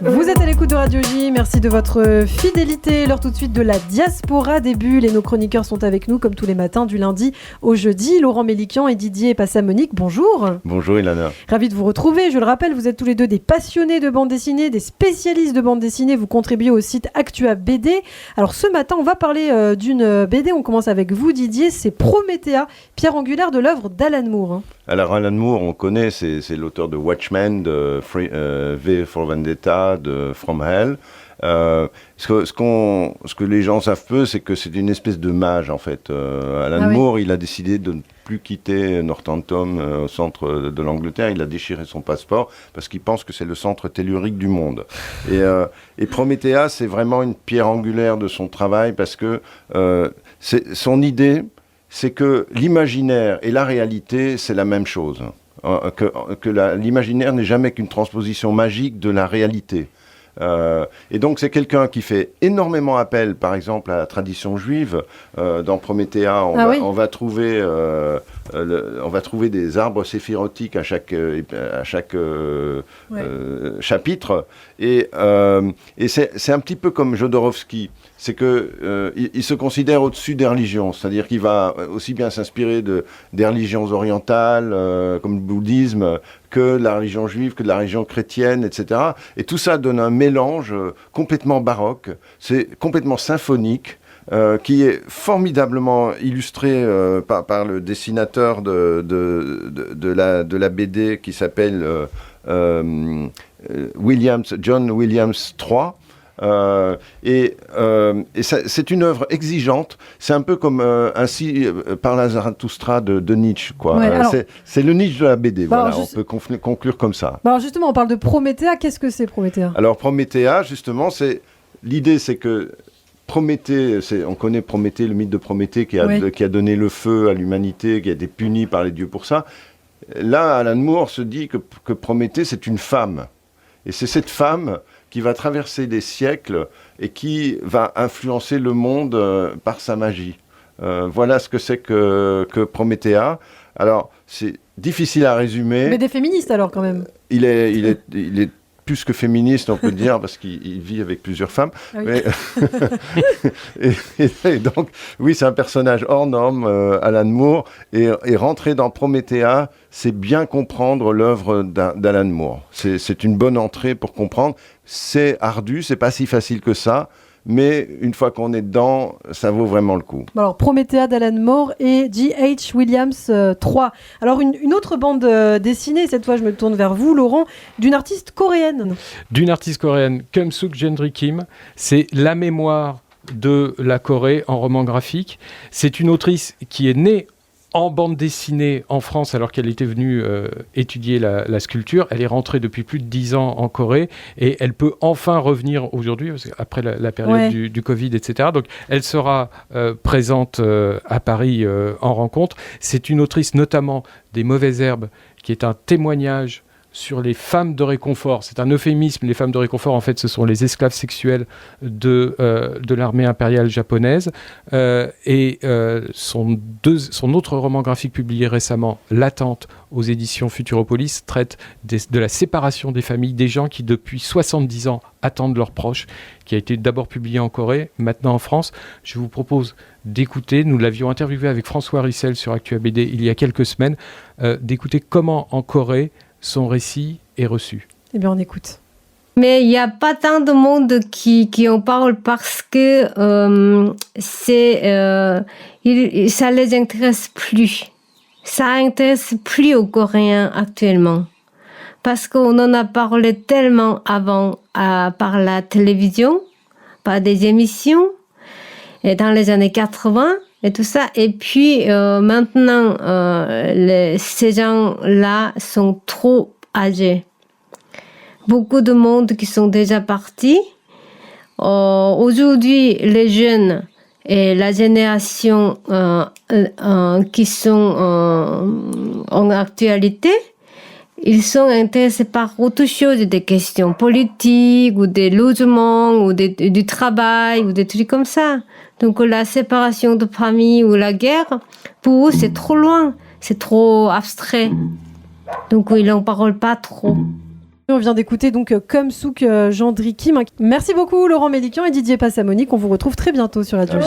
Vous êtes à l'écoute de Radio J, merci de votre fidélité. L'heure tout de suite de la diaspora des bulles et nos chroniqueurs sont avec nous comme tous les matins du lundi au jeudi. Laurent Mélikian et Didier Passamonique, bonjour. Bonjour Ilana. Ravi de vous retrouver. Je le rappelle, vous êtes tous les deux des passionnés de bande dessinée, des spécialistes de bande dessinée. Vous contribuez au site Actua BD. Alors ce matin, on va parler d'une BD. On commence avec vous Didier, c'est Promethea, pierre angulaire de l'œuvre d'Alan Moore. Alors Alan Moore, on connaît, c'est l'auteur de Watchmen, de V for Vendetta, de From Hell. Ce que les gens savent peu, c'est que c'est une espèce de mage en fait. Alan Moore, il a décidé de ne plus quitter Northampton au centre de l'Angleterre. Il a déchiré son passeport parce qu'il pense que c'est le centre tellurique du monde. Et Promethea, c'est vraiment une pierre angulaire de son travail parce que son idée, c'est que l'imaginaire et la réalité, c'est la même chose. L'imaginaire n'est jamais qu'une transposition magique de la réalité. Et donc c'est quelqu'un qui fait énormément appel, par exemple, à la tradition juive. Dans Promethea, on va trouver des arbres séphirotiques à chaque chapitre. Et c'est un petit peu comme Jodorowsky. C'est que il se considère au-dessus des religions, c'est-à-dire qu'il va aussi bien s'inspirer des religions orientales, comme le bouddhisme, que de la religion juive, que de la religion chrétienne, etc. Et tout ça donne un mélange complètement baroque, c'est complètement symphonique, qui est formidablement illustré par le dessinateur de la BD qui s'appelle John Williams III. C'est une œuvre exigeante. C'est un peu comme ainsi parla Zarathustra de Nietzsche, quoi. Ouais, c'est le Nietzsche de la BD. Voilà, on peut conclure comme ça. Alors justement, on parle de Promethea. Qu'est-ce que c'est Promethea ? Alors Promethea, justement, l'idée, c'est que Prométhée, on connaît Prométhée, le mythe de Prométhée qui a donné le feu à l'humanité, qui a été puni par les dieux pour ça. Là, Alan Moore se dit que Prométhée, c'est une femme. Et c'est cette femme qui va traverser des siècles et qui va influencer le monde par sa magie. Voilà ce que c'est que Promethea. Alors, c'est difficile à résumer. Mais des féministes alors quand même. Il est plus que féministe, on peut dire, parce qu'il vit avec plusieurs femmes. Ah oui. Et donc, oui, c'est un personnage hors norme, Alan Moore, et rentrer dans Promethea, c'est bien comprendre l'œuvre d'Alan Moore. C'est une bonne entrée pour comprendre. C'est ardu, c'est pas si facile que ça, mais une fois qu'on est dedans, ça vaut vraiment le coup. Alors, Promethea d'Alan Moore et J.H. Williams III. Alors, une autre bande dessinée, cette fois je me tourne vers vous, Laurent, d'une artiste coréenne. Keum Suk Gendry Kim. C'est la mémoire de la Corée en roman graphique. C'est une autrice qui est née en bande dessinée en France alors qu'elle était venue étudier la sculpture. Elle est rentrée depuis plus de 10 ans en Corée et elle peut enfin revenir aujourd'hui après la période du Covid, etc. Donc elle sera présente à Paris en rencontre. C'est une autrice notamment des Mauvaises Herbes qui est un témoignage sur les femmes de réconfort. C'est un euphémisme. Les femmes de réconfort, en fait, ce sont les esclaves sexuels de l'armée impériale japonaise. Son autre roman graphique publié récemment, L'attente, aux éditions Futuropolis, traite de la séparation des familles, des gens qui, depuis 70 ans, attendent leurs proches, qui a été d'abord publié en Corée, maintenant en France. Je vous propose d'écouter, nous l'avions interviewé avec François Rissel sur Actua BD il y a quelques semaines, d'écouter comment en Corée son récit est reçu. Eh bien, on écoute. Mais il n'y a pas tant de monde qui en parle parce que ça les intéresse plus. Ça intéresse plus aux Coréens actuellement. Parce qu'on en a parlé tellement avant par la télévision, par des émissions, et dans les années 80, et tout ça. Et puis maintenant, ces gens-là sont trop âgés. Beaucoup de monde qui sont déjà partis. Aujourd'hui, les jeunes et la génération qui sont en actualité, ils sont intéressés par autre chose, des questions politiques ou des logements ou du travail ou des trucs comme ça. Donc la séparation de famille ou la guerre, pour eux, c'est trop loin, c'est trop abstrait. Donc ils n'en parlent pas trop. On vient d'écouter donc Comme Souk Gendry Kim. Merci beaucoup Laurent Mélikian et Didier Passamonique. On vous retrouve très bientôt sur Radio J.